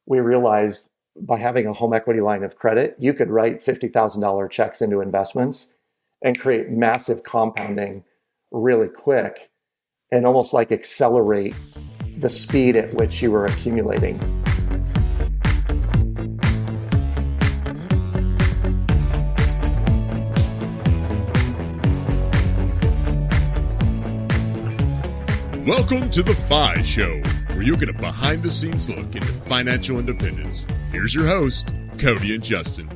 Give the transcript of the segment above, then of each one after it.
we realized by having a home equity line of credit, you could write $50,000 checks into investments and create massive compounding really quick and almost like accelerate the speed at which you were accumulating. Welcome to The FI Show, where you get a behind-the-scenes look into financial independence. Here's your host, Cody and Justin.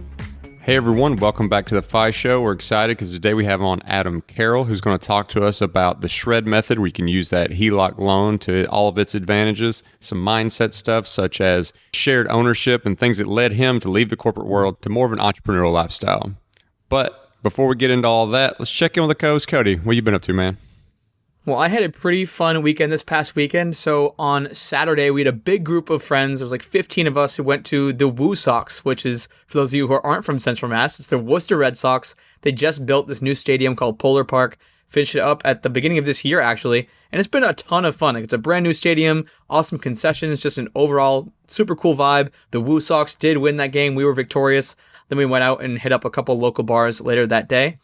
Hey everyone, welcome back to The FI Show. We're excited because today we have on Adam Carroll, who's going to talk to us about the SHRED method, where you can use that HELOC loan to all of its advantages, some mindset stuff such as shared ownership and things that led him to leave the corporate world to more of an entrepreneurial lifestyle. But before we get into all that, let's check in with the co-host, Cody. What you been up to, man? Well, I had a pretty fun weekend this past weekend. So on Saturday, we had a big group of friends. There was like 15 of us who went to the Woo Sox, which is, for those of you who aren't from Central Mass, it's the Worcester Red Sox. They just built this new stadium called Polar Park, finished it up at the beginning of this year, actually. And it's been a ton of fun. Like, it's a brand new stadium, awesome concessions, just an overall super cool vibe. The Woo Sox did win that game. We were victorious. Then we went out and hit up a couple local bars later that day.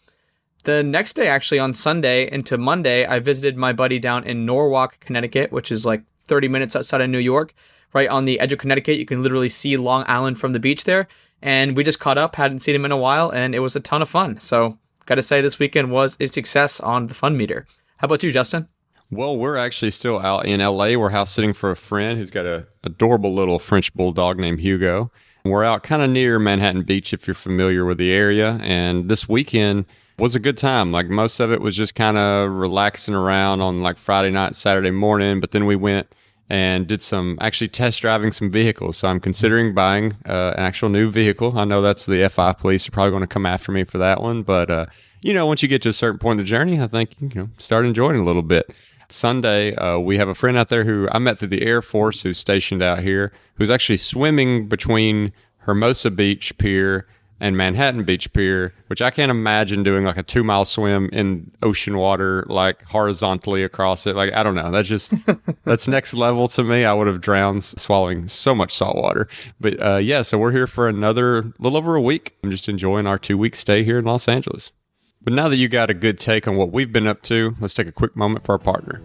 The next day, actually, on Sunday into Monday, I visited my buddy down in Norwalk, Connecticut, which is like 30 minutes outside of New York. Right on the edge of Connecticut, you can literally see Long Island from the beach there. And we just caught up, hadn't seen him in a while, and it was a ton of fun. So, got to say, this weekend was a success on the fun meter. How about you, Justin? Well, we're actually still out in LA. We're house sitting for a friend who's got an adorable little French bulldog named Hugo. We're out kind of near Manhattan Beach, if you're familiar with the area. And this weekend was a good time. Like, most of it was just kind of relaxing around on like Friday night, Saturday morning. But then we went and did some actually test driving some vehicles. So I'm considering buying an actual new vehicle. I know that's the FI police are probably going to come after me for that one. But, once you get to a certain point in the journey, I think, start enjoying it a little bit. Sunday, we have a friend out there who I met through the Air Force who's stationed out here, who's actually swimming between Hermosa Beach Pier and Manhattan Beach Pier, which I can't imagine doing like a 2-mile swim in ocean water, like horizontally across it. Like, I don't know. That's next level to me. I would have drowned swallowing so much salt water. But so we're here for another little over a week. I'm just enjoying our 2-week stay here in Los Angeles. But now that you got a good take on what we've been up to, let's take a quick moment for our partner.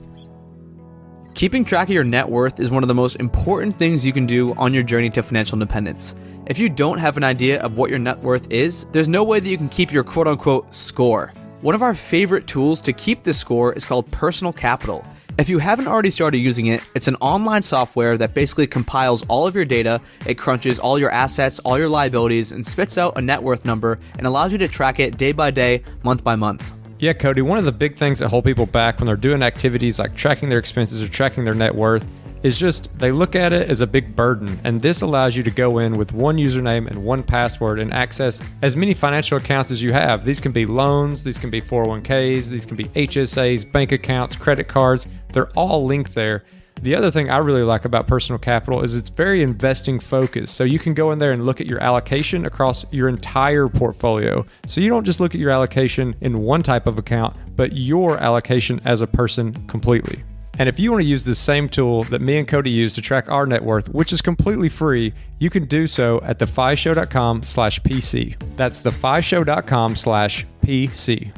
Keeping track of your net worth is one of the most important things you can do on your journey to financial independence. If you don't have an idea of what your net worth is, there's no way that you can keep your quote-unquote score. One of our favorite tools to keep this score is called Personal Capital. If you haven't already started using it, it's an online software that basically compiles all of your data, it crunches all your assets, all your liabilities, and spits out a net worth number and allows you to track it day by day, month by month. Yeah, Cody, one of the big things that hold people back when they're doing activities like tracking their expenses or tracking their net worth is just they look at it as a big burden. And this allows you to go in with one username and one password and access as many financial accounts as you have. These can be loans, these can be 401ks, these can be HSAs, bank accounts, credit cards. They're all linked there. The other thing I really like about Personal Capital is it's very investing focused. So you can go in there and look at your allocation across your entire portfolio. So you don't just look at your allocation in one type of account, but your allocation as a person completely. And if you want to use the same tool that me and Cody use to track our net worth, which is completely free, you can do so at thefishow.com/PC. That's thefishow.com/PC.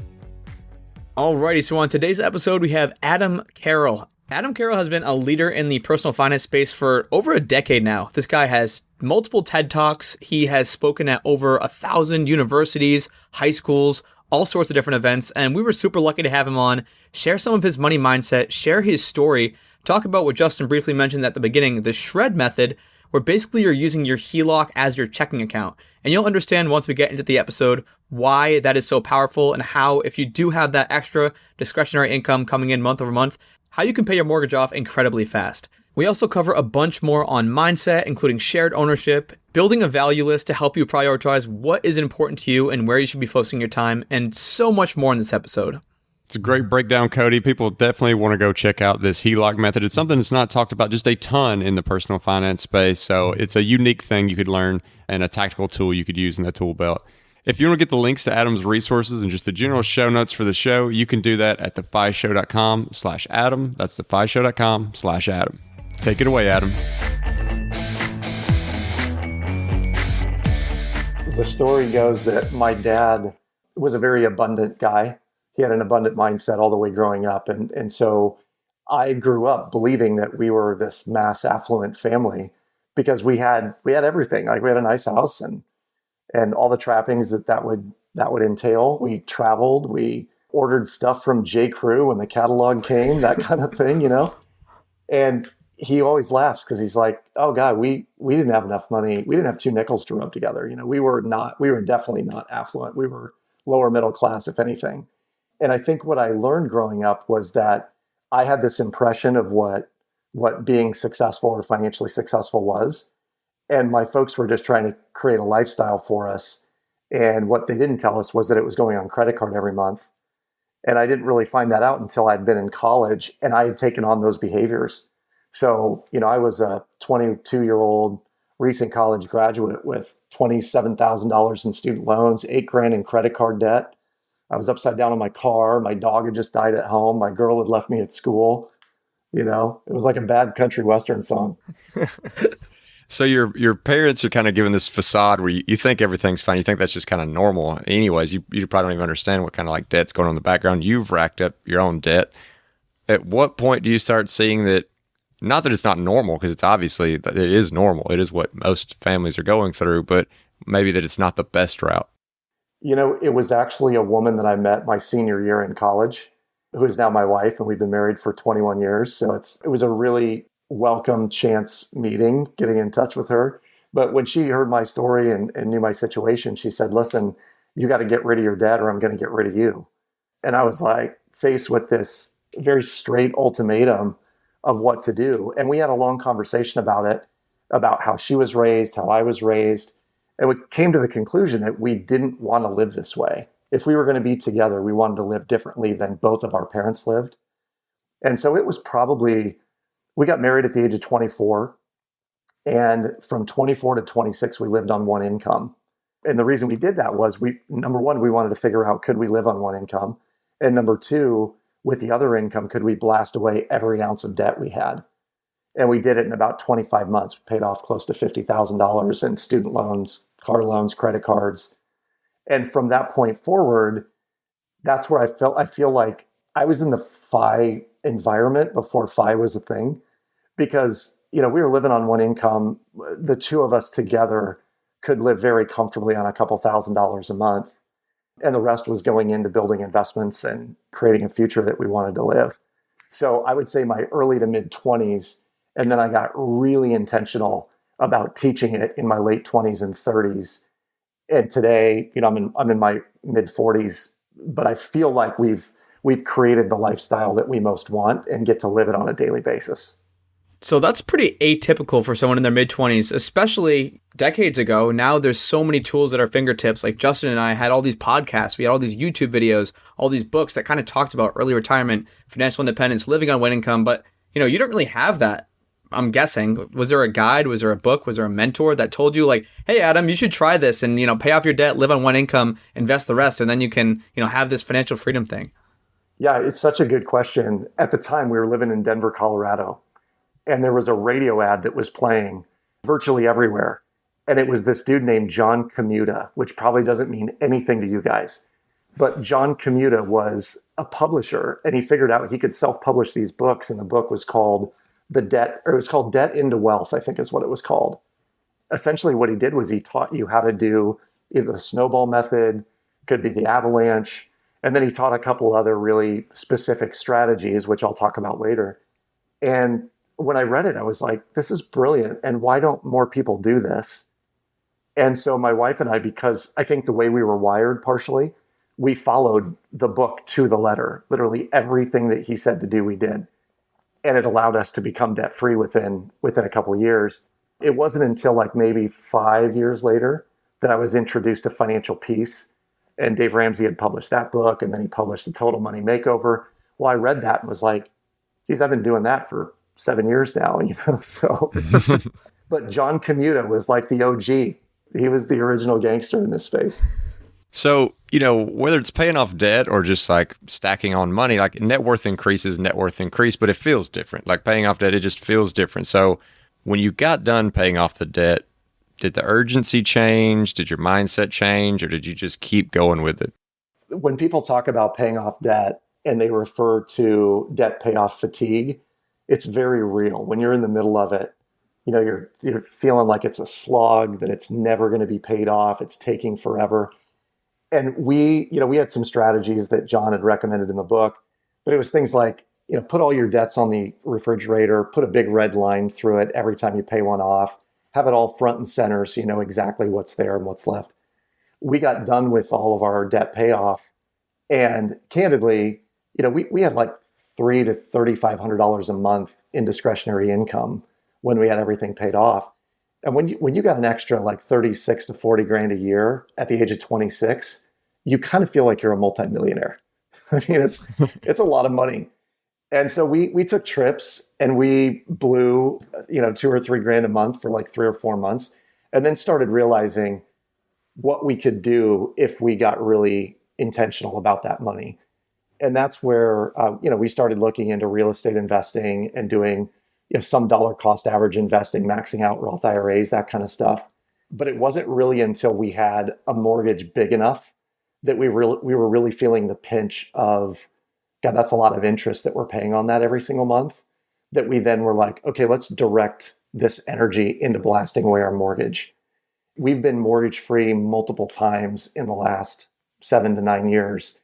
Alrighty, so on today's episode, we have Adam Carroll. Adam Carroll has been a leader in the personal finance space for over a decade now. This guy has multiple TED Talks. He has spoken at over 1,000 universities, high schools, all sorts of different events, and we were super lucky to have him on, share some of his money mindset, share his story, talk about what Justin briefly mentioned at the beginning, the SHRED method, where basically you're using your HELOC as your checking account. And you'll understand once we get into the episode why that is so powerful and how, if you do have that extra discretionary income coming in month over month, how you can pay your mortgage off incredibly fast. We also cover a bunch more on mindset, including shared ownership, building a value list to help you prioritize what is important to you and where you should be focusing your time, and so much more in this episode. It's a great breakdown, Cody. People definitely want to go check out this HELOC method. It's something that's not talked about just a ton in the personal finance space. So it's a unique thing you could learn and a tactical tool you could use in the tool belt. If you want to get the links to Adam's resources and just the general show notes for the show, you can do that at thefishow.com/Adam. That's thefishow.com/Adam. Take it away, Adam. The story goes that my dad was a very abundant guy. He had an abundant mindset all the way growing up. And so I grew up believing that we were this mass affluent family because we had everything. Like we had a nice house and all the trappings that would entail. We traveled, we ordered stuff from J. Crew when the catalog came, that kind of thing, And he always laughs because he's like, "Oh God, we didn't have enough money. We didn't have two nickels to rub together. We were definitely not affluent. We were lower middle class, if anything." And I think what I learned growing up was that I had this impression of what being successful or financially successful was. And my folks were just trying to create a lifestyle for us. And what they didn't tell us was that it was going on credit card every month. And I didn't really find that out until I'd been in college and I had taken on those behaviors. So, I was a 22-year-old recent college graduate with $27,000 in student loans, $8,000 in credit card debt. I was upside down in my car. My dog had just died at home. My girl had left me at school. It was like a bad country western song. So your parents are kind of giving this facade where you think everything's fine. You think that's just kind of normal. Anyways, you probably don't even understand what kind of like debt's going on in the background. You've racked up your own debt. At what point do you start seeing that, not that it's not normal, because it is normal. It is what most families are going through, but maybe that it's not the best route? It was actually a woman that I met my senior year in college, who is now my wife, and we've been married for 21 years. So it was a really welcome chance meeting, getting in touch with her. But when she heard my story and knew my situation, she said, "Listen, you got to get rid of your debt or I'm going to get rid of you." And I was like faced with this very straight ultimatum of what to do. And we had a long conversation about it, about how she was raised, how I was raised. And we came to the conclusion that we didn't want to live this way. If we were going to be together, we wanted to live differently than both of our parents lived. And so it was we got married at the age of 24. And from 24 to 26, we lived on one income. And the reason we did that was number one, we wanted to figure out, could we live on one income? And number two, with the other income, could we blast away every ounce of debt we had? And we did it in about 25 months. We paid off close to $50,000 in student loans, car loans, credit cards. And from that point forward, that's where I feel like I was in the FI environment before FI was a thing, because, we were living on one income. The two of us together could live very comfortably on a couple $1,000s a month. And the rest was going into building investments and creating a future that we wanted to live. So I would say my early to mid 20s, and then I got really intentional about teaching it in my late 20s and 30s. And today, I'm in my mid 40s, but I feel like we've created the lifestyle that we most want and get to live it on a daily basis. So that's pretty atypical for someone in their mid-20s, especially decades ago. Now there's so many tools at our fingertips. Like Justin and I had all these podcasts, we had all these YouTube videos, all these books that kind of talked about early retirement, financial independence, living on one income. But, you don't really have that, I'm guessing. Was there a guide? Was there a book? Was there a mentor that told you like, "Hey, Adam, you should try this and, pay off your debt, live on one income, invest the rest, and then you can, have this financial freedom thing"? Yeah, it's such a good question. At the time, we were living in Denver, Colorado. And there was a radio ad that was playing virtually everywhere. And it was this dude named John Commuta, which probably doesn't mean anything to you guys. But John Commuta was a publisher, and he figured out he could self-publish these books. And the book was called Debt into Wealth, I think is what it was called. Essentially what he did was he taught you how to do either the snowball method, could be the avalanche, and then he taught a couple other really specific strategies, which I'll talk about later. And when I read it, I was like, this is brilliant. And why don't more people do this? And so my wife and I, because I think the way we were wired partially, we followed the book to the letter. Literally everything that he said to do, we did. And it allowed us to become debt free within a couple of years. It wasn't until like maybe 5 years later that I was introduced to Financial Peace. And Dave Ramsey had published that book, and then he published The Total Money Makeover. Well, I read that and was like, geez, I've been doing that for 7 years now, so. But John Commuta was like the OG. He was the original gangster in this space. So, whether it's paying off debt or just like stacking on money, like net worth increase, but it feels different. Like paying off debt, it just feels different. So when you got done paying off the debt, Did the urgency change? Did your mindset change? Or did you just keep going with it? When people talk about paying off debt and they refer to debt payoff fatigue, it's very real. When you're in the middle of it, you're feeling like it's a slog, that it's never going to be paid off. It's taking forever. And we had some strategies that John had recommended in the book, but it was things like, put all your debts on the refrigerator, put a big red line through it every time you pay one off, have it all front and center so you know exactly what's there and what's left. We got done with all of our debt payoff, and candidly, we had like $300 to $3,500 a month in discretionary income when we had everything paid off. And when you got an extra like 36 to 40 grand a year at the age of 26, you kind of feel like you're a multimillionaire. I mean, it's a lot of money. And so we took trips and we blew, 2 or 3 grand a month for like 3 or 4 months, and then started realizing what we could do if we got really intentional about that money. And that's where, we started looking into real estate investing and doing, some dollar cost average investing, maxing out Roth IRAs, that kind of stuff. But it wasn't really until we had a mortgage big enough that we were really feeling the pinch of, God, that's a lot of interest that we're paying on that every single month, that we then were like, okay, let's direct this energy into blasting away our mortgage. We've been mortgage free multiple times in the last 7 to 9 years.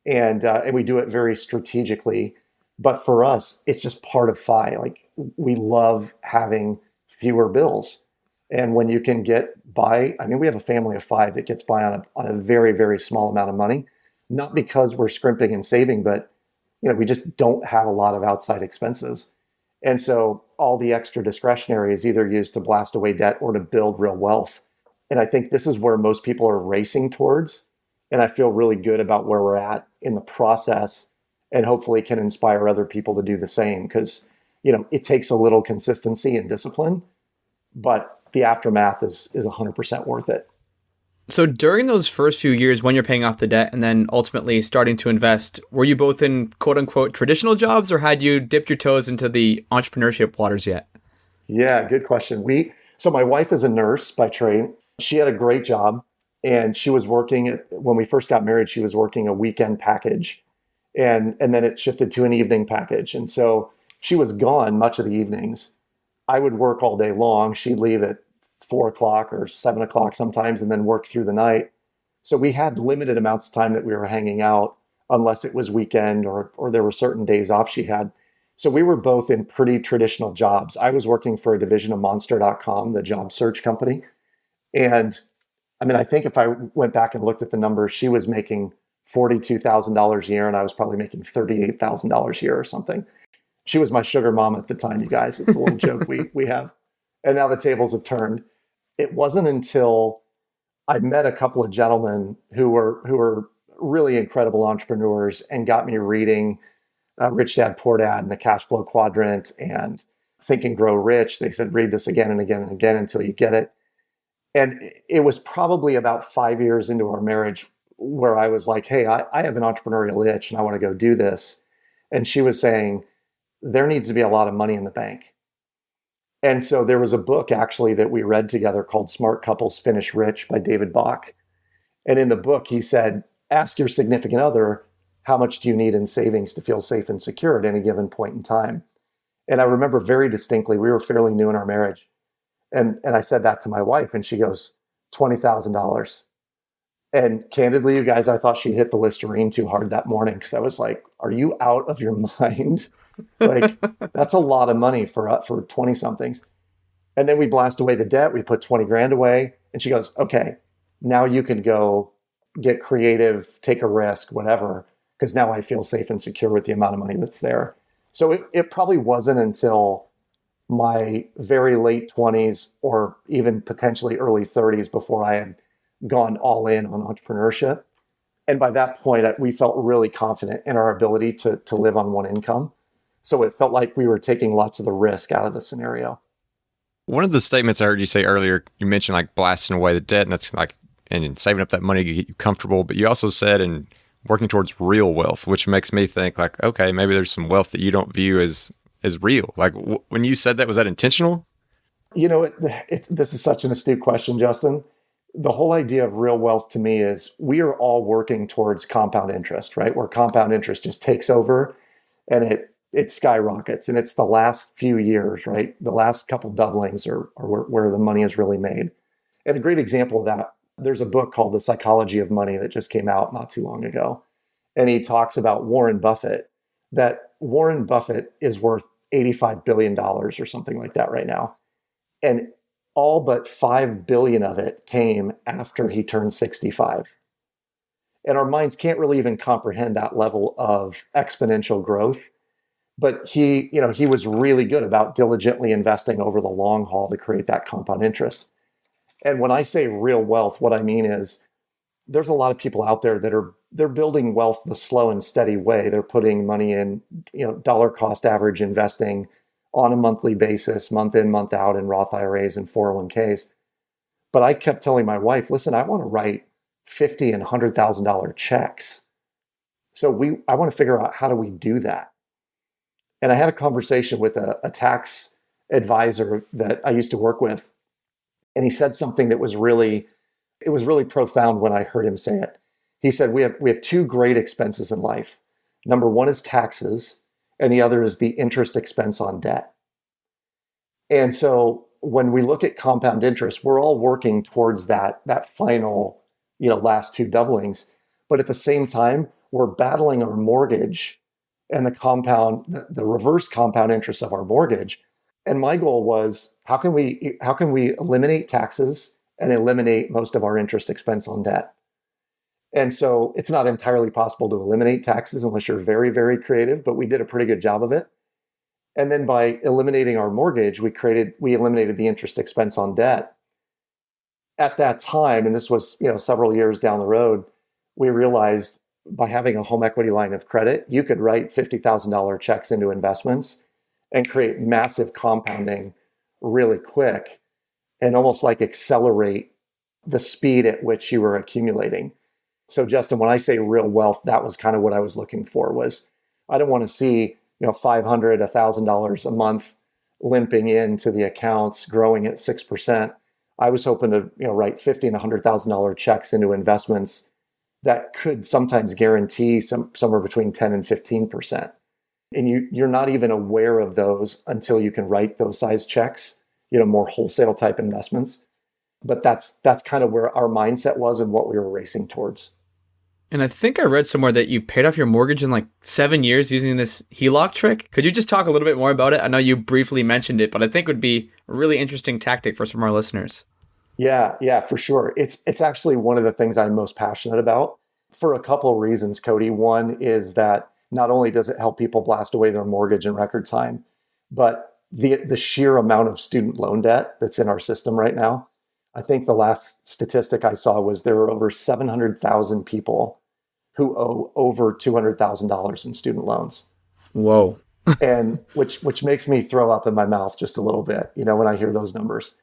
And we do it very strategically. But for us, it's just part of FI. Like, we love having fewer bills. And when you can get by, we have a family of 5 that gets by on a very, very small amount of money, not because we're scrimping and saving, but we just don't have a lot of outside expenses. And so all the extra discretionary is either used to blast away debt or to build real wealth. And I think this is where most people are racing towards. And I feel really good about where we're at in the process, and hopefully can inspire other people to do the same, because, it takes a little consistency and discipline, but the aftermath is 100% worth it. So during those first few years when you're paying off the debt and then ultimately starting to invest, were you both in quote unquote traditional jobs, or had you dipped your toes into the entrepreneurship waters yet? Yeah, good question. So my wife is a nurse by trade. She had a great job, and she was working when we first got married, she was working a weekend package, and then it shifted to an evening package. And so she was gone much of the evenings. I would work all day long. She'd leave at 4 o'clock or 7 o'clock sometimes, and then work through the night. So we had limited amounts of time that we were hanging out, unless it was weekend or there were certain days off she had. So we were both in pretty traditional jobs. I was working for a division of Monster.com, the job search company. And I think if I went back and looked at the numbers, she was making $42,000 a year, and I was probably making $38,000 a year or something. She was my sugar mom at the time, you guys. It's a little joke we have. And now the tables have turned. It wasn't until I met a couple of gentlemen who were really incredible entrepreneurs and got me reading Rich Dad, Poor Dad and the Cash Flow Quadrant and Think and Grow Rich. They said, read this again and again and again until you get it. And it was probably about 5 years into our marriage where I was like, hey, I have an entrepreneurial itch and I want to go do this. And she was saying, there needs to be a lot of money in the bank. And so there was a book actually that we read together called Smart Couples Finish Rich by David Bach. And in the book, he said, ask your significant other, how much do you need in savings to feel safe and secure at any given point in time? And I remember very distinctly, we were fairly new in our marriage. And I said that to my wife, and she goes, $20,000. And candidly, you guys, I thought she'd hit the Listerine too hard that morning, because I was like, are you out of your mind? Like, that's a lot of money for 20-somethings. And then we blast away the debt. We put 20 grand away. And she goes, okay, now you can go get creative, take a risk, whatever, because now I feel safe and secure with the amount of money that's there. So it probably wasn't until my very late 20s or even potentially early 30s before I had gone all in on entrepreneurship. And by that point, we felt really confident in our ability to live on one income. So it felt like we were taking lots of the risk out of the scenario. One of the statements I heard you say earlier, you mentioned like blasting away the debt, and that's like, and saving up that money to get you comfortable. But you also said, and working towards real wealth, which makes me think like, okay, maybe there's some wealth that you don't view as real. Like when you said that, was that intentional? This is such an astute question, Justin. The whole idea of real wealth to me is we are all working towards compound interest, right? Where compound interest just takes over and it skyrockets. And it's the last few years, right? The last couple doublings are where the money is really made. And a great example of that, there's a book called The Psychology of Money that just came out not too long ago. And he talks about Warren Buffett, that Warren Buffett is worth $85 billion or something like that right now. And all but 5 billion of it came after he turned 65. And our minds can't really even comprehend that level of exponential growth. But he was really good about diligently investing over the long haul to create that compound interest. And when I say real wealth, what I mean is there's a lot of people out there that they're building wealth the slow and steady way. They're putting money in, dollar cost average investing on a monthly basis, month in, month out in Roth IRAs and 401ks. But I kept telling my wife, listen, I want to write $50,000 and $100,000 checks. So I want to figure out how do we do that? And I had a conversation with a tax advisor that I used to work with. And he said something that was really profound when I heard him say it. He said, we have two great expenses in life. Number one is taxes, and the other is the interest expense on debt. And so when we look at compound interest, we're all working towards that final, last two doublings. But at the same time, we're battling our mortgage and the reverse compound interest of our mortgage. And my goal was, how can we eliminate taxes and eliminate most of our interest expense on debt? And so it's not entirely possible to eliminate taxes unless you're very, very creative, but we did a pretty good job of it. And then by eliminating our mortgage, we eliminated the interest expense on debt. At that time, and this was, several years down the road, we realized by having a home equity line of credit, you could write $50,000 checks into investments and create massive compounding really quick and almost like accelerate the speed at which you were accumulating. So Justin, when I say real wealth, that was kind of what I was looking for. Was I don't want to see, $500, $1,000 a month limping into the accounts, growing at 6%. I was hoping to, write $50,000 and $100,000 checks into investments that could sometimes guarantee somewhere between 10 and 15%. And you're not even aware of those until you can write those size checks, more wholesale type investments. But that's kind of where our mindset was and what we were racing towards. And I think I read somewhere that you paid off your mortgage in like 7 years using this HELOC trick. Could you just talk a little bit more about it? I know you briefly mentioned it, but I think it would be a really interesting tactic for some of our listeners. Yeah, for sure. It's actually one of the things I'm most passionate about for a couple of reasons, Cody. One is that not only does it help people blast away their mortgage in record time, but the sheer amount of student loan debt that's in our system right now. I think the last statistic I saw was there are over 700,000 people who owe over $200,000 in student loans. Whoa. And which makes me throw up in my mouth just a little bit, when I hear those numbers.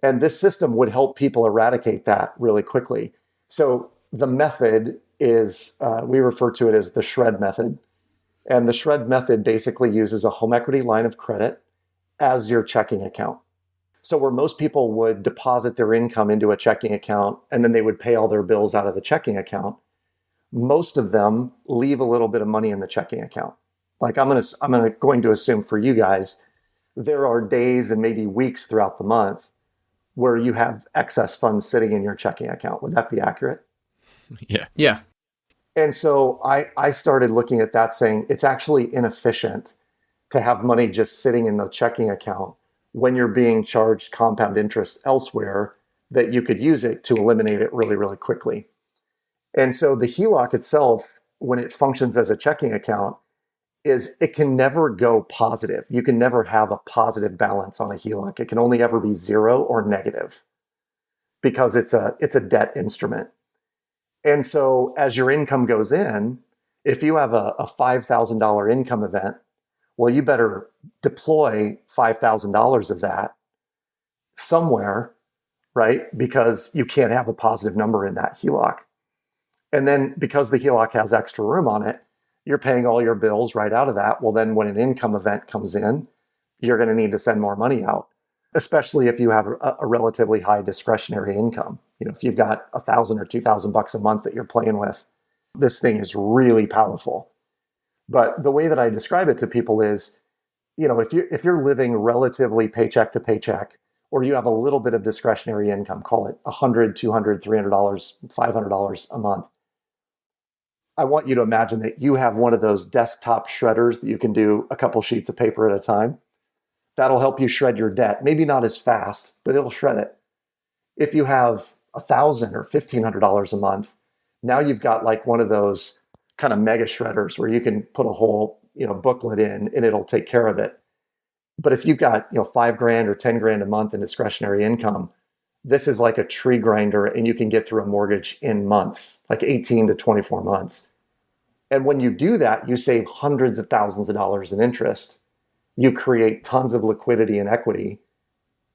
And this system would help people eradicate that really quickly. So the method is, we refer to it as the SHRED method. And the SHRED method basically uses a home equity line of credit as your checking account. So where most people would deposit their income into a checking account and then they would pay all their bills out of the checking account, most of them leave a little bit of money in the checking account. Like I'm going to assume for you guys, there are days and maybe weeks throughout the month where you have excess funds sitting in your checking account. Would that be accurate? Yeah. And so I started looking at that saying it's actually inefficient to have money just sitting in the checking account when you're being charged compound interest elsewhere, that you could use it to eliminate it really, really quickly. And so the HELOC itself, when it functions as a checking account, it can never go positive. You can never have a positive balance on a HELOC. It can only ever be zero or negative because it's a debt instrument. And so as your income goes in, if you have a $5,000 income event, well, you better deploy $5,000 of that somewhere, right? Because you can't have a positive number in that HELOC. And then because the HELOC has extra room on it, you're paying all your bills right out of that. Well, then when an income event comes in, you're going to need to send more money out. especially if you have a relatively high discretionary income. If you've got $1,000 or $2,000 a month that you're playing with, this thing is really powerful. But the way that I describe it to people is, if you're living relatively paycheck to paycheck, or you have a little bit of discretionary income, call it $100, $200, $300, $500 a month, I want you to imagine that you have one of those desktop shredders that you can do a couple sheets of paper at a time. That'll help you shred your debt. Maybe not as fast, but it'll shred it. If you have $1,000 or $1,500 a month, now you've got like one of those kind of mega shredders where you can put a whole booklet in and it'll take care of it. But if you've got $5,000 or $10,000 a month in discretionary income, this is like a tree grinder, and you can get through a mortgage in months, like 18 to 24 months. And when you do that, you save hundreds of thousands of dollars in interest. You create tons of liquidity and equity,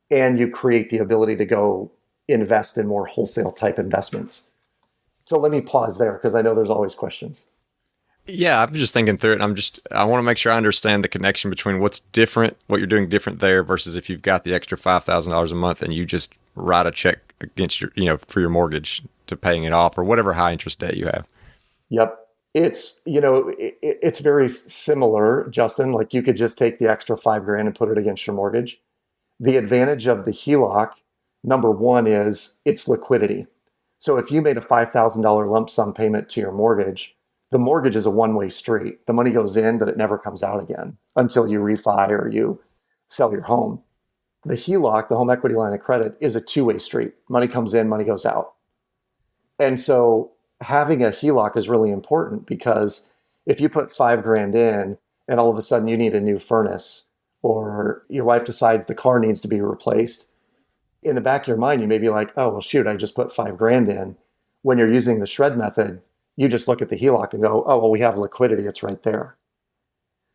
and you create the ability to go invest in more wholesale type investments. So let me pause there because I know there's always questions. Yeah, I'm just thinking through it. I want to make sure I understand the connection between what's different, what you're doing different there versus if you've got the extra $5,000 a month and you just write a check against your, for your mortgage to paying it off or whatever high interest debt you have. Yep. It's, it's very similar, Justin. Like you could just take the extra $5,000 and put it against your mortgage. The advantage of the HELOC, number one, is its liquidity. So if you made a $5,000 lump sum payment to your mortgage, the mortgage is a one-way street. The money goes in, but it never comes out again until you refi or you sell your home. The HELOC, the home equity line of credit, is a two-way street. Money comes in, money goes out. And so having a HELOC is really important because if you put $5,000 in and all of a sudden you need a new furnace or your wife decides the car needs to be replaced, in the back of your mind, you may be like, oh, well, shoot, I just put $5,000 in. When you're using the shred method, you just look at the HELOC and go, oh, well, we have liquidity. It's right there.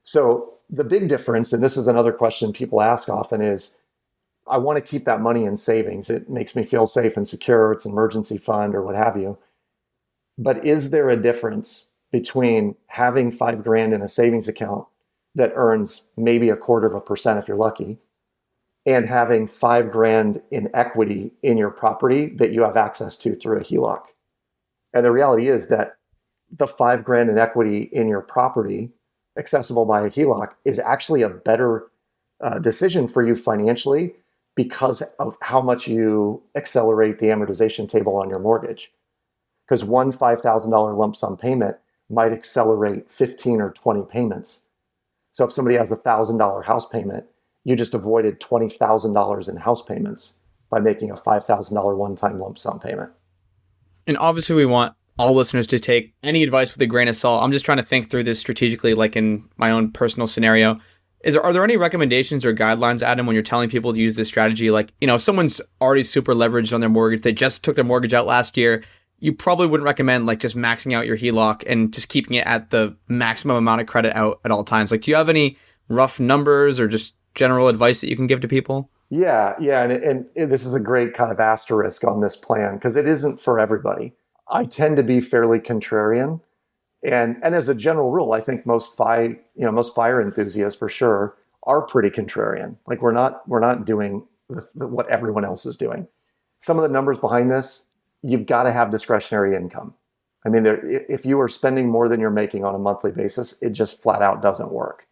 So the big difference, and this is another question people ask often, is I want to keep that money in savings. It makes me feel safe and secure. It's an emergency fund or what have you. But is there a difference between having $5,000 in a savings account that earns maybe 0.25% if you're lucky, and having $5,000 in equity in your property that you have access to through a HELOC? And the reality is that the $5,000 in equity in your property accessible by a HELOC is actually a better decision for you financially because of how much you accelerate the amortization table on your mortgage. Because one $5,000 lump sum payment might accelerate 15 or 20 payments. So if somebody has a $1,000 house payment, you just avoided $20,000 in house payments by making a $5,000 one-time lump sum payment. And obviously we want all listeners to take any advice with a grain of salt. I'm just trying to think through this strategically, like in my own personal scenario. Are there any recommendations or guidelines, Adam, when you're telling people to use this strategy? Like, if someone's already super leveraged on their mortgage, they just took their mortgage out last year, you probably wouldn't recommend like just maxing out your HELOC and just keeping it at the maximum amount of credit out at all times. Like, do you have any rough numbers or just general advice that you can give to people? Yeah. And this is a great kind of asterisk on this plan because it isn't for everybody. I tend to be fairly contrarian. And as a general rule, I think most fire enthusiasts for sure are pretty contrarian. Like we're not doing what everyone else is doing. Some of the numbers behind this, you've got to have discretionary income. I mean, if you are spending more than you're making on a monthly basis, it just flat out doesn't work.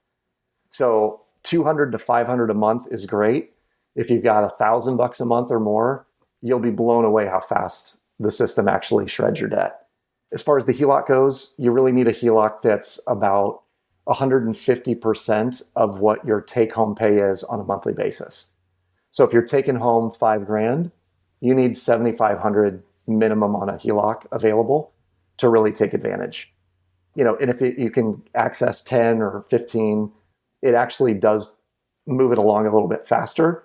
So $200 to $500 a month is great. If you've got $1,000 a month or more, you'll be blown away how fast the system actually shreds your debt. As far as the HELOC goes, you really need a HELOC that's about 150% of what your take-home pay is on a monthly basis. So if you're taking home $5,000, you need $7,500 minimum on a HELOC available to really take advantage. And if you can access 10 or 15, it actually does move it along a little bit faster,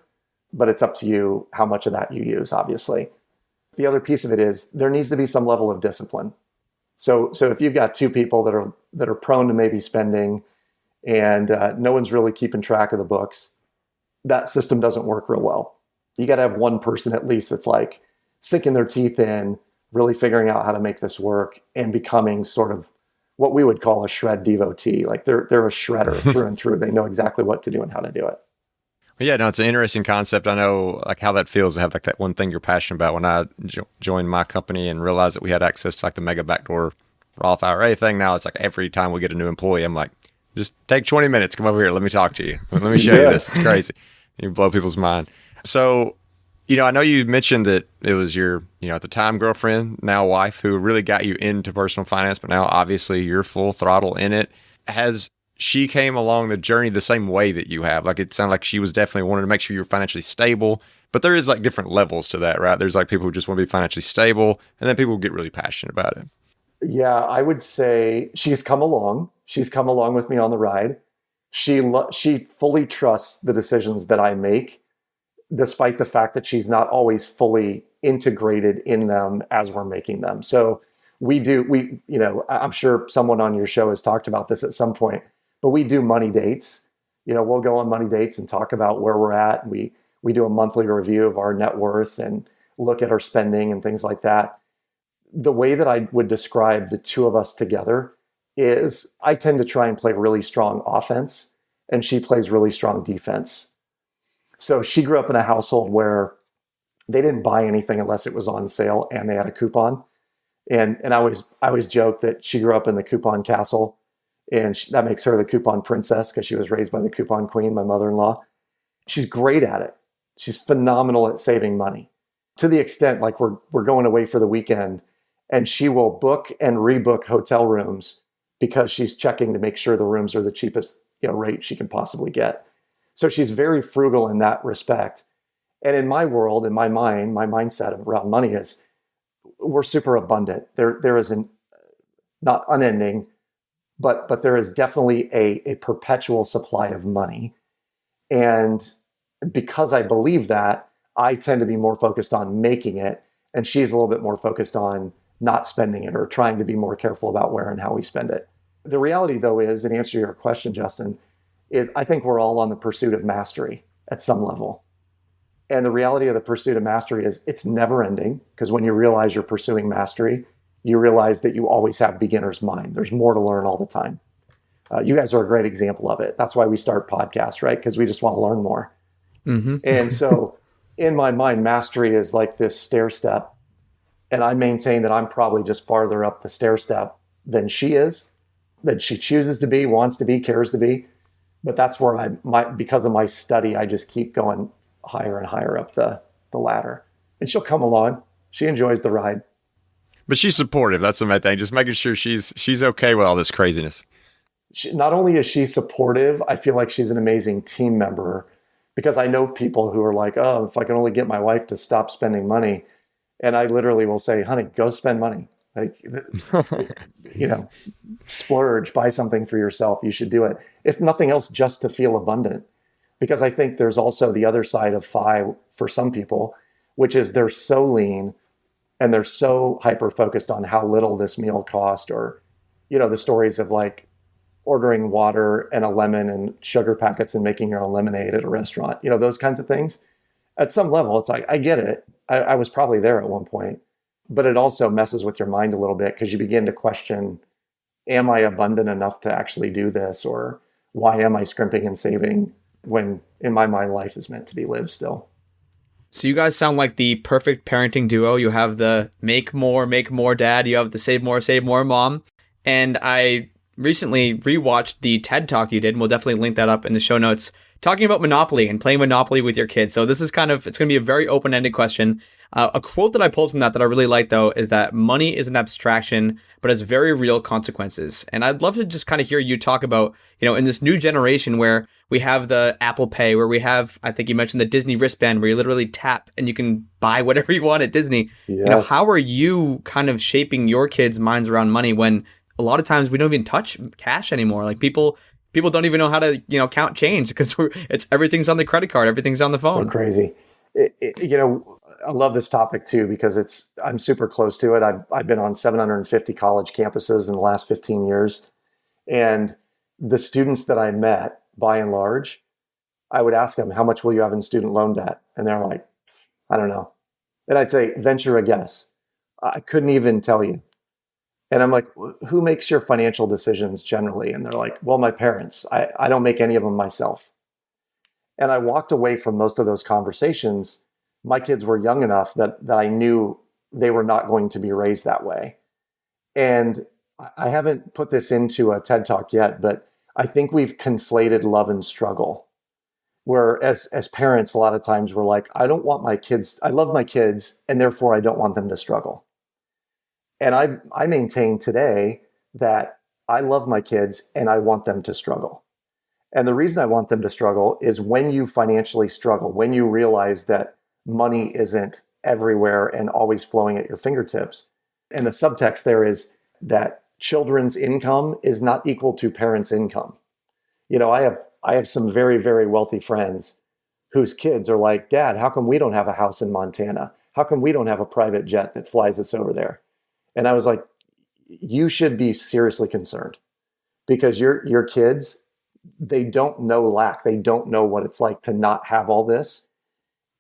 but it's up to you how much of that you use, obviously. The other piece of it is there needs to be some level of discipline. So if you've got two people that are prone to maybe spending and no one's really keeping track of the books, that system doesn't work real well. You got to have one person at least that's like sinking their teeth in, really figuring out how to make this work and becoming sort of what we would call a shred devotee. Like they're a shredder through and through. They know exactly what to do and how to do it. Well, yeah, no, it's an interesting concept. I know like how that feels to have like that one thing you're passionate about. When I joined my company and realized that we had access to like the mega backdoor Roth IRA thing, now it's like every time we get a new employee, I'm like, just take 20 minutes, come over here, let me talk to you. Let me show you this. It's crazy. You blow people's mind. So, I know you mentioned that it was your, at the time girlfriend, now wife, who really got you into personal finance, but now obviously you're full throttle in it. Has she came along the journey the same way that you have? Like, it sounded like she was definitely wanted to make sure you're financially stable, but there is like different levels to that, right? There's like people who just want to be financially stable, and then people who get really passionate about it. Yeah, I would say she's come along. She's come along with me on the ride. She fully trusts the decisions that I make, despite the fact that she's not always fully integrated in them as we're making them. So I'm sure someone on your show has talked about this at some point, but we do money dates. We'll go on money dates and talk about where we're at. We do a monthly review of our net worth and look at our spending and things like that. The way that I would describe the two of us together is I tend to try and play really strong offense, and she plays really strong defense. So she grew up in a household where they didn't buy anything unless it was on sale and they had a coupon. And I always joke that she grew up in the coupon castle, and that makes her the coupon princess because she was raised by the coupon queen, my mother-in-law. She's great at it. She's phenomenal at saving money, to the extent like we're going away for the weekend, and she will book and rebook hotel rooms because she's checking to make sure the rooms are the cheapest rate she can possibly get. So she's very frugal in that respect. And in my world, in my mind, my mindset around money is we're super abundant. There is not unending, but there is definitely a perpetual supply of money. And because I believe that, I tend to be more focused on making it, and she's a little bit more focused on not spending it or trying to be more careful about where and how we spend it. The reality, though, is, in answer to your question, Justin, is I think we're all on the pursuit of mastery at some level. And the reality of the pursuit of mastery is it's never ending, because when you realize you're pursuing mastery, you realize that you always have beginner's mind. There's more to learn all the time. You guys are a great example of it. That's why we start podcasts, right? Because we just want to learn more. Mm-hmm. And so in my mind, mastery is like this stair step. And I maintain that I'm probably just farther up the stair step than she is, that she chooses to be, wants to be, cares to be. But that's where because of my study, I just keep going higher and higher up the ladder. And she'll come along. She enjoys the ride. But she's supportive. That's the main thing. Just making sure she's okay with all this craziness. Not only is she supportive, I feel like she's an amazing team member, because I know people who are like, oh, if I can only get my wife to stop spending money. And I literally will say, honey, go spend money. Like, splurge, buy something for yourself. You should do it. If nothing else, just to feel abundant. Because I think there's also the other side of FI for some people, which is they're so lean and they're so hyper-focused on how little this meal cost, or, the stories of like ordering water and a lemon and sugar packets and making your own lemonade at a restaurant, those kinds of things. At some level, it's like, I get it. I was probably there at one point, but it also messes with your mind a little bit, because you begin to question, am I abundant enough to actually do this? Or why am I scrimping and saving when in my mind, life is meant to be lived still? So you guys sound like the perfect parenting duo. You have the make more dad. You have the save more mom. And I recently rewatched the TED Talk you did, and we'll definitely link that up in the show notes, talking about Monopoly and playing Monopoly with your kids. So this is it's going to be a very open-ended question. A quote that I pulled from that I really like, though, is that money is an abstraction, but has very real consequences. And I'd love to just kind of hear you talk about, in this new generation where we have the Apple Pay, where we have, I think you mentioned the Disney wristband, where you literally tap and you can buy whatever you want at Disney. Yes. How are you kind of shaping your kids' minds around money when a lot of times we don't even touch cash anymore? Like people don't even know how to, count change, because everything's on the credit card, everything's on the phone. So crazy. I love this topic too, because I'm super close to it. I've been on 750 college campuses in the last 15 years. And the students that I met, by and large, I would ask them, how much will you have in student loan debt? And they're like, I don't know. And I'd say, venture a guess. I couldn't even tell you. And I'm like, who makes your financial decisions generally? And they're like, well, my parents. I don't make any of them myself. And I walked away from most of those conversations. My kids were young enough that I knew they were not going to be raised that way. And I haven't put this into a TED Talk yet, but I think we've conflated love and struggle. Where as parents, a lot of times we're like, I don't want my kids, I love my kids, and therefore I don't want them to struggle. And I maintain today that I love my kids and I want them to struggle. And the reason I want them to struggle is when you financially struggle, when you realize that money isn't everywhere and always flowing at your fingertips. And the subtext there is that children's income is not equal to parents' income. You know, I have some very, very wealthy friends whose kids are like, Dad, how come we don't have a house in Montana? How come we don't have a private jet that flies us over there? And I was like, you should be seriously concerned, because your kids, they don't know lack. They don't know what it's like to not have all this.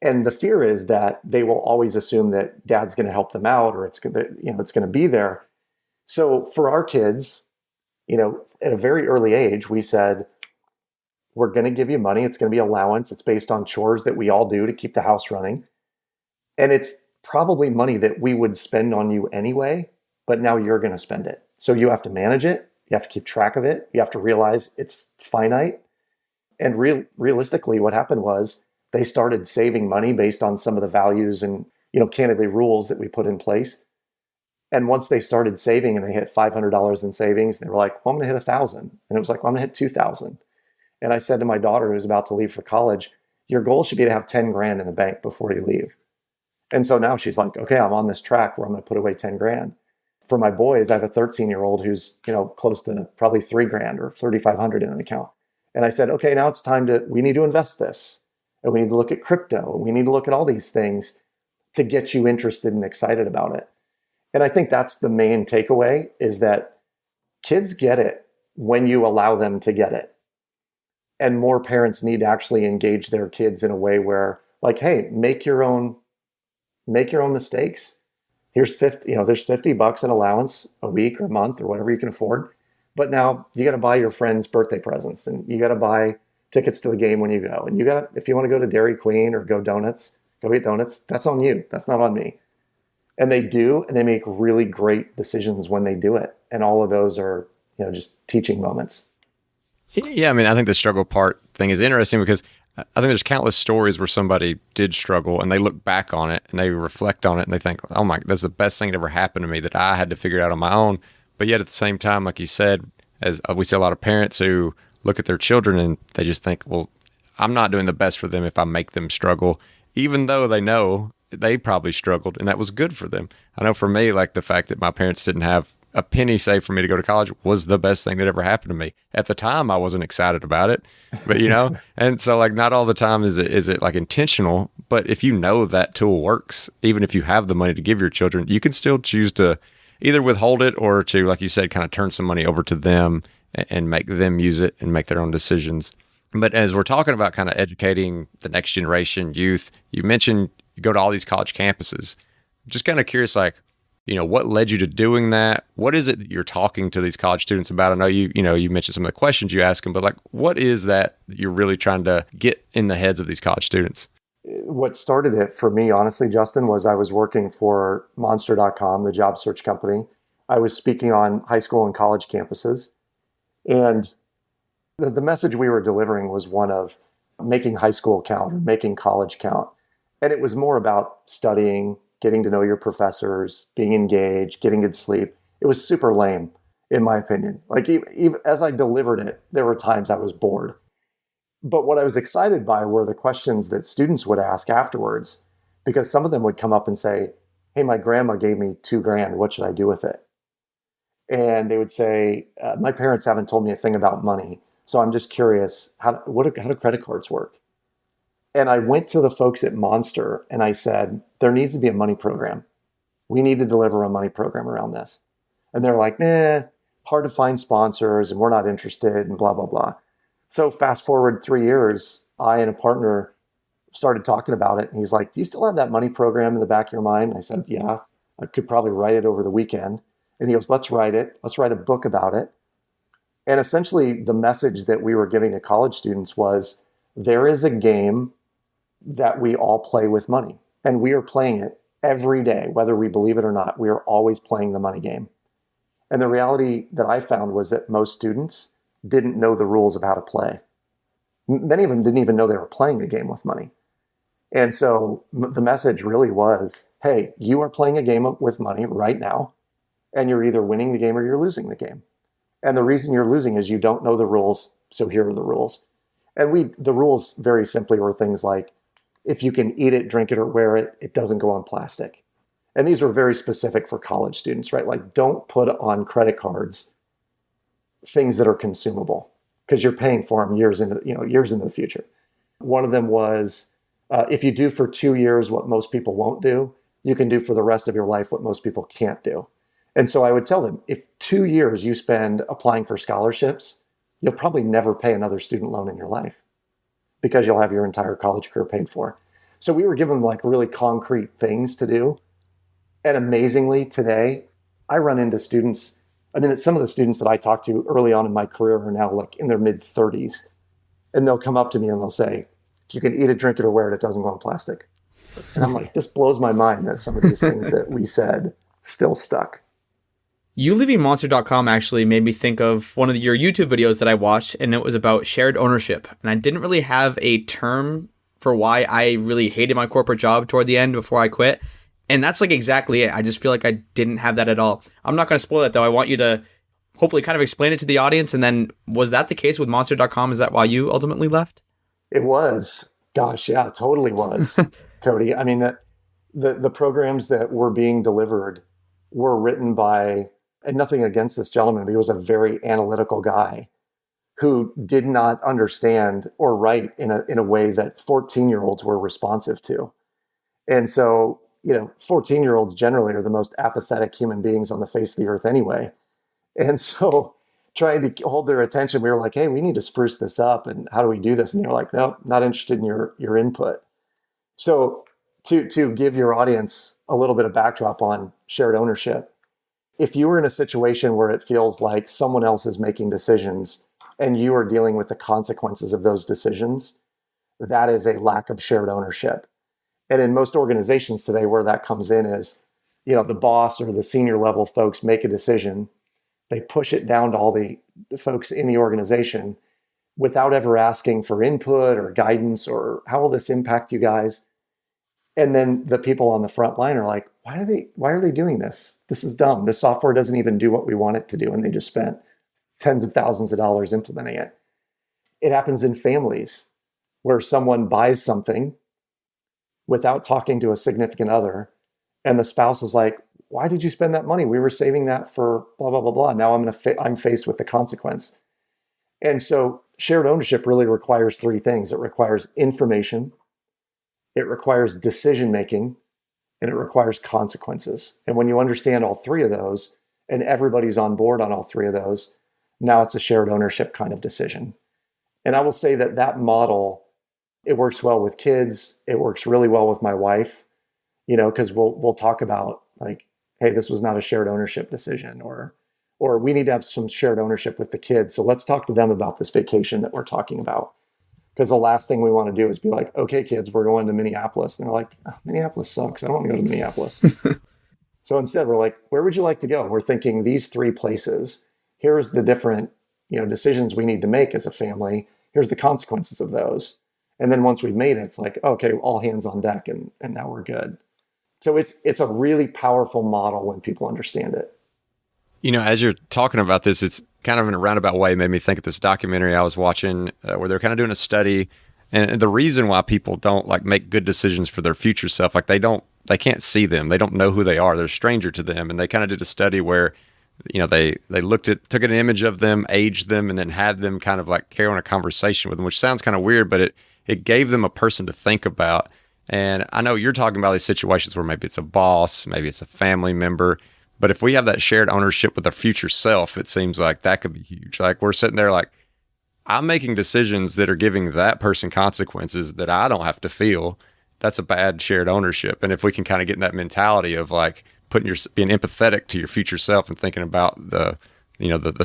And the fear is that they will always assume that Dad's going to help them out, or it's going to be there. So for our kids, at a very early age, we said, we're going to give you money. It's going to be allowance. It's based on chores that we all do to keep the house running. And it's probably money that we would spend on you anyway, but now you're going to spend it. So you have to manage it. You have to keep track of it. You have to realize it's finite. And realistically, what happened was they started saving money based on some of the values and, candidly, rules that we put in place. And once they started saving and they hit $500 in savings, they were like, well, I'm going to hit 1,000. And it was like, well, I'm going to hit 2,000. And I said to my daughter, who's about to leave for college, your goal should be to have 10 grand in the bank before you leave. And so now she's like, okay, I'm on this track where I'm going to put away 10 grand. For my boys, I have a 13-year-old who's, close to probably 3 grand or 3,500 in an account. And I said, okay, now it's time we need to invest this. And we need to look at crypto. And we need to look at all these things to get you interested and excited about it. And I think that's the main takeaway, is that kids get it when you allow them to get it. And more parents need to actually engage their kids in a way where, like, hey, make your own mistakes. Here's there's $50 in allowance a week or a month or whatever you can afford. But now you got to buy your friends birthday presents, and you got to buy tickets to the game when you go. And if you want to go to Dairy Queen or go eat donuts, that's on you. That's not on me. And they do, and they make really great decisions when they do it. And all of those are, just teaching moments. Yeah, I mean, I think the struggle part thing is interesting, because I think there's countless stories where somebody did struggle and they look back on it and they reflect on it and they think, oh my, that's the best thing that ever happened to me, that I had to figure it out on my own. But yet at the same time, like you said, as we see a lot of parents who look at their children and they just think, well, I'm not doing the best for them if I make them struggle, even though they know they probably struggled and that was good for them. I know for me, like the fact that my parents didn't have a penny saved for me to go to college was the best thing that ever happened to me. At the time, I wasn't excited about it, but and so like not all the time is it like intentional, but if you know that tool works, even if you have the money to give your children, you can still choose to either withhold it or to, like you said, kind of turn some money over to them and make them use it and make their own decisions. But as we're talking about kind of educating the next generation youth, you mentioned you go to all these college campuses. Just kind of curious, like, what led you to doing that? What is it that you're talking to these college students about? I know you mentioned some of the questions you ask them, but like, what is that you're really trying to get in the heads of these college students? What started it for me, honestly, Justin, was I was working for Monster.com, the job search company. I was speaking on high school and college campuses. And the message we were delivering was one of making high school count or making college count. And it was more about studying, getting to know your professors, being engaged, getting good sleep. It was super lame, in my opinion. Like, even as I delivered it, there were times I was bored. But what I was excited by were the questions that students would ask afterwards, because some of them would come up and say, hey, my grandma gave me 2 grand. What should I do with it? And they would say, my parents haven't told me a thing about money, so I'm just curious, how do credit cards work? And I went to the folks at Monster and I said, there needs to be a money program. We need to deliver a money program around this. And they're like, hard to find sponsors and we're not interested and blah, blah, blah. So fast forward 3 years, I and a partner started talking about it. And he's like, do you still have that money program in the back of your mind? And I said, yeah, I could probably write it over the weekend. And he goes, let's write it. Let's write a book about it. And essentially the message that we were giving to college students was, there is a game that we all play with money, and we are playing it every day, whether we believe it or not. We are always playing the money game. And the reality that I found was that most students didn't know the rules of how to play. Many of them didn't even know they were playing a game with money. And so the message really was, hey, you are playing a game with money right now, and you're either winning the game or you're losing the game. And the reason you're losing is you don't know the rules, so here are the rules. And the rules very simply were things like, if you can eat it, drink it, or wear it, it doesn't go on plastic. And these were very specific for college students, right? Like, don't put on credit cards things that are consumable, because you're paying for them years into the future. One of them was, if you do for 2 years what most people won't do, you can do for the rest of your life what most people can't do. And so I would tell them, if 2 years you spend applying for scholarships, you'll probably never pay another student loan in your life, because you'll have your entire college career paid for. So we were given like really concrete things to do. And amazingly, today, I run into students. I mean, some of the students that I talked to early on in my career are now like in their mid-30s. And they'll come up to me and they'll say, if you can eat it, drink it, or wear it, it doesn't go in plastic. And I'm like, this blows my mind that some of these things that we said still stuck. You leaving Monster.com actually made me think of one of your YouTube videos that I watched, and it was about shared ownership. And I didn't really have a term for why I really hated my corporate job toward the end before I quit. And that's like exactly it. I just feel like I didn't have that at all. I'm not going to spoil it though. I want you to hopefully kind of explain it to the audience. And then, was that the case with Monster.com? Is that why you ultimately left? It was. Gosh, yeah, it totally was, Cody. I mean, the programs that were being delivered were written by, and nothing against this gentleman, but he was a very analytical guy who did not understand or write in a way that 14-year-olds were responsive to. And so, 14-year-olds generally are the most apathetic human beings on the face of the earth anyway. And so trying to hold their attention, we were like, hey, we need to spruce this up. And how do we do this? And they're like, no, not interested in your input. So to give your audience a little bit of backdrop on shared ownership, if you were in a situation where it feels like someone else is making decisions and you are dealing with the consequences of those decisions, that is a lack of shared ownership. And in most organizations today, where that comes in is, the boss or the senior level folks make a decision. They push it down to all the folks in the organization without ever asking for input or guidance or how will this impact you guys? And then the people on the front line are like, why are they doing this? This is dumb. This software doesn't even do what we want it to do. And they just spent tens of thousands of dollars implementing it. It happens in families where someone buys something without talking to a significant other. And the spouse is like, why did you spend that money? We were saving that for blah, blah, blah, blah. Now I'm faced with the consequence. And so shared ownership really requires three things. It requires information, it requires decision-making, and it requires consequences. And when you understand all three of those, and everybody's on board on all three of those, now it's a shared ownership kind of decision. And I will say that model, it works well with kids. It works really well with my wife, because we'll talk about like, hey, this was not a shared ownership decision, or we need to have some shared ownership with the kids. So let's talk to them about this vacation that we're talking about. Because the last thing we want to do is be like, okay, kids, we're going to Minneapolis. And they're like, oh, Minneapolis sucks. I don't want to go to Minneapolis. So instead, we're like, where would you like to go? We're thinking these three places. Here's the different decisions we need to make as a family. Here's the consequences of those. And then once we've made it, it's like, okay, all hands on deck, and now we're good. So it's a really powerful model when people understand it. As you're talking about this, it's kind of in a roundabout way made me think of this documentary I was watching where they're kind of doing a study, and the reason why people don't like make good decisions for their future self, like they can't see them, they don't know who they are, they're a stranger to them, and they kind of did a study where they took an image of them, aged them, and then had them kind of like carry on a conversation with them, which sounds kind of weird, but it gave them a person to think about. And I know you're talking about these situations where maybe it's a boss, maybe it's a family member, but if we have that shared ownership with our future self, it seems like that could be huge. Like we're sitting there like, I'm making decisions that are giving that person consequences that I don't have to feel. That's a bad shared ownership. And if we can kind of get in that mentality of like being empathetic to your future self and thinking about the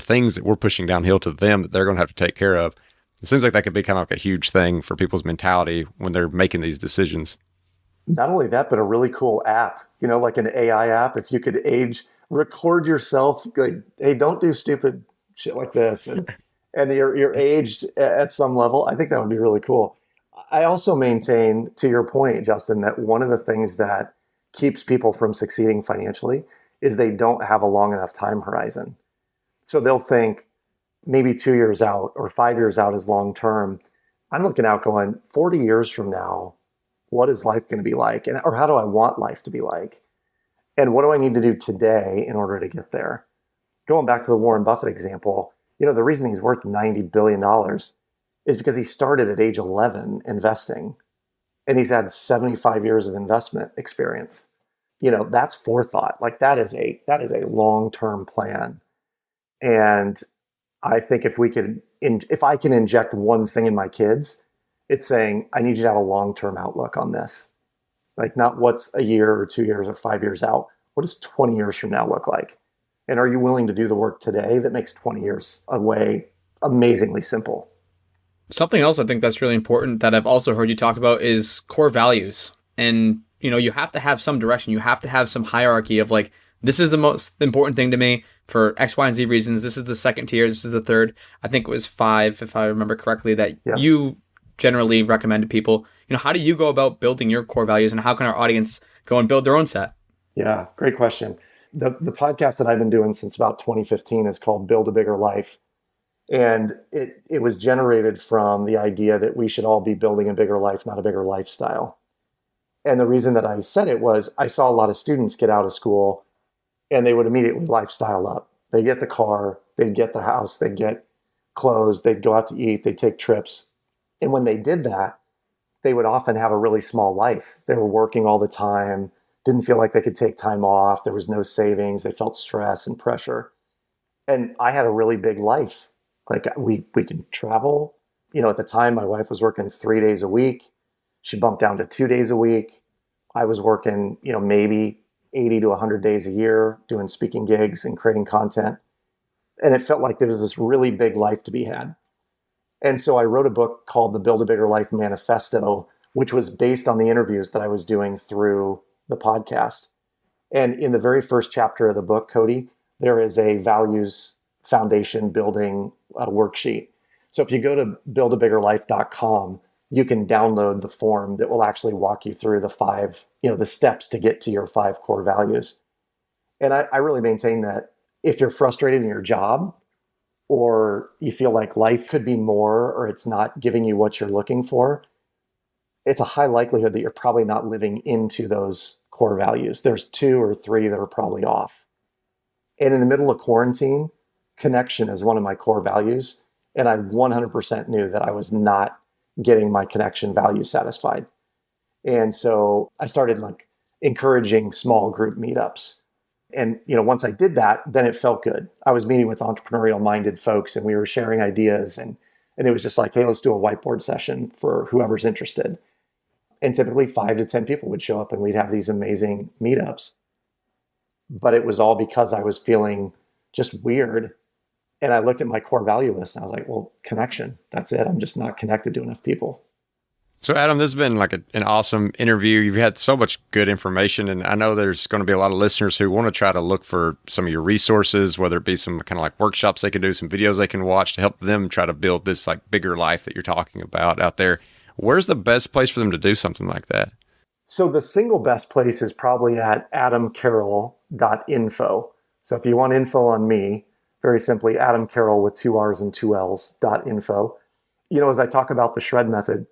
things that we're pushing downhill to them that they're going to have to take care of, It seems like that could be kind of like a huge thing for people's mentality when they're making these decisions. Not only that, but a really cool app, like an AI app. If you could record yourself, like, hey, don't do stupid shit like this. And you're aged at some level. I think that would be really cool. I also maintain, to your point, Justin, that one of the things that keeps people from succeeding financially is they don't have a long enough time horizon. So they'll think maybe 2 years out or 5 years out is long term. I'm looking out going 40 years from now, what is life going to be like? Or how do I want life to be like? And what do I need to do today in order to get there? Going back to the Warren Buffett example, the reason he's worth $90 billion is because he started at age 11 investing, and he's had 75 years of investment experience. That's forethought. Like that is a long-term plan. And I think if I can inject one thing in my kids, it's saying, I need you to have a long-term outlook on this. Like not what's a year or 2 years or 5 years out. What does 20 years from now look like? And are you willing to do the work today that makes 20 years away amazingly simple? Something else I think that's really important that I've also heard you talk about is core values. And, you have to have some direction. You have to have some hierarchy of like, this is the most important thing to me for X, Y, and Z reasons. This is the second tier. This is the third. I think it was 5, if I remember correctly, that you generally recommend to people. How do you go about building your core values, and how can our audience go and build their own set? Yeah, great question. The podcast that I've been doing since about 2015 is called Build a Bigger Life. And it was generated from the idea that we should all be building a bigger life, not a bigger lifestyle. And the reason that I said it was I saw a lot of students get out of school and they would immediately lifestyle up. They get the car, they'd get the house, they'd get clothes, they'd go out to eat, they'd take trips. And when they did that, they would often have a really small life. They were working all the time, didn't feel like they could take time off. There was no savings. They felt stress and pressure. And I had a really big life. Like we could travel. At the time, my wife was working 3 days a week. She bumped down to 2 days a week. I was working, maybe 80 to 100 days a year doing speaking gigs and creating content. And it felt like there was this really big life to be had. And so I wrote a book called The Build a Bigger Life Manifesto, which was based on the interviews that I was doing through the podcast. And in the very first chapter of the book, Cody, there is a values foundation building worksheet. So if you go to buildabiggerlife.com, you can download the form that will actually walk you through the steps to get to your 5 core values. And I really maintain that if you're frustrated in your job, or you feel like life could be more, or it's not giving you what you're looking for, it's a high likelihood that you're probably not living into those core values. There's 2 or 3 that are probably off. And in the middle of quarantine, connection is one of my core values. And I 100% knew that I was not getting my connection value satisfied. And so I started encouraging small group meetups. And, once I did that, then it felt good. I was meeting with entrepreneurial minded folks and we were sharing ideas, and it was just like, hey, let's do a whiteboard session for whoever's interested. And typically 5 to 10 people would show up and we'd have these amazing meetups. But it was all because I was feeling just weird. And I looked at my core value list and I was like, well, connection, that's it. I'm just not connected to enough people. So Adam, this has been like an awesome interview. You've had so much good information, and I know there's going to be a lot of listeners who want to try to look for some of your resources, whether it be some kind of like workshops they can do, some videos they can watch to help them try to build this like bigger life that you're talking about out there. Where's the best place for them to do something like that? So the single best place is probably at adamcarroll.info. So if you want info on me, very simply, Adam Carroll with 2 R's and 2 L's.info. As I talk about the shred method,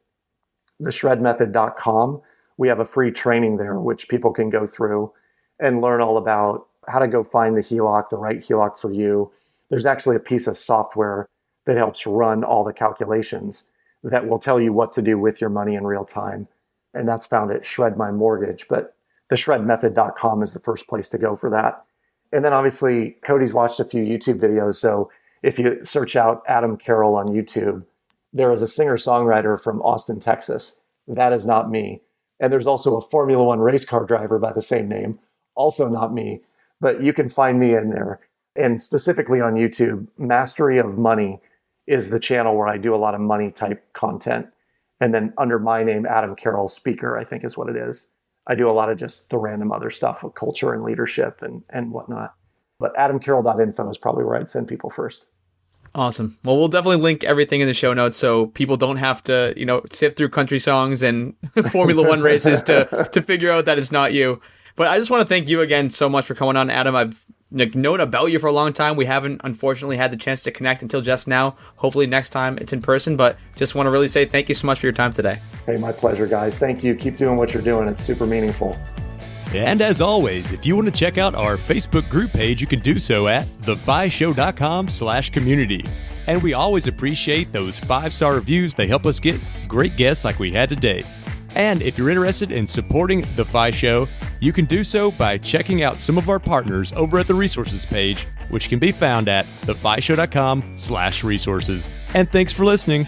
theshredmethod.com, we have a free training there, which people can go through and learn all about how to go find the HELOC, the right HELOC for you. There's actually a piece of software that helps run all the calculations that will tell you what to do with your money in real time. And that's found at Shred My Mortgage. But theshredmethod.com is the first place to go for that. And then obviously, Cody's watched a few YouTube videos. So if you search out Adam Carroll on YouTube, there is a singer-songwriter from Austin, Texas. That is not me. And there's also a Formula One race car driver by the same name. Also not me. But you can find me in there. And specifically on YouTube, Mastery of Money is the channel where I do a lot of money type content. And then under my name, Adam Carroll Speaker, I think is what it is. I do a lot of just the random other stuff with culture and leadership and whatnot. But adamcarroll.info is probably where I'd send people first. Awesome. Well, we'll definitely link everything in the show notes so people don't have to, sift through country songs and Formula One races to figure out that it's not you. But I just want to thank you again so much for coming on, Adam. I've known about you for a long time. We haven't, unfortunately, had the chance to connect until just now. Hopefully next time it's in person, but just want to really say thank you so much for your time today. Hey, my pleasure, guys. Thank you. Keep doing what you're doing. It's super meaningful. And as always, if you want to check out our Facebook group page, you can do so at thefishow.com/community. And we always appreciate those 5-star reviews. They help us get great guests like we had today. And if you're interested in supporting The Fi Show, you can do so by checking out some of our partners over at the resources page, which can be found at thefishow.com/resources. And thanks for listening.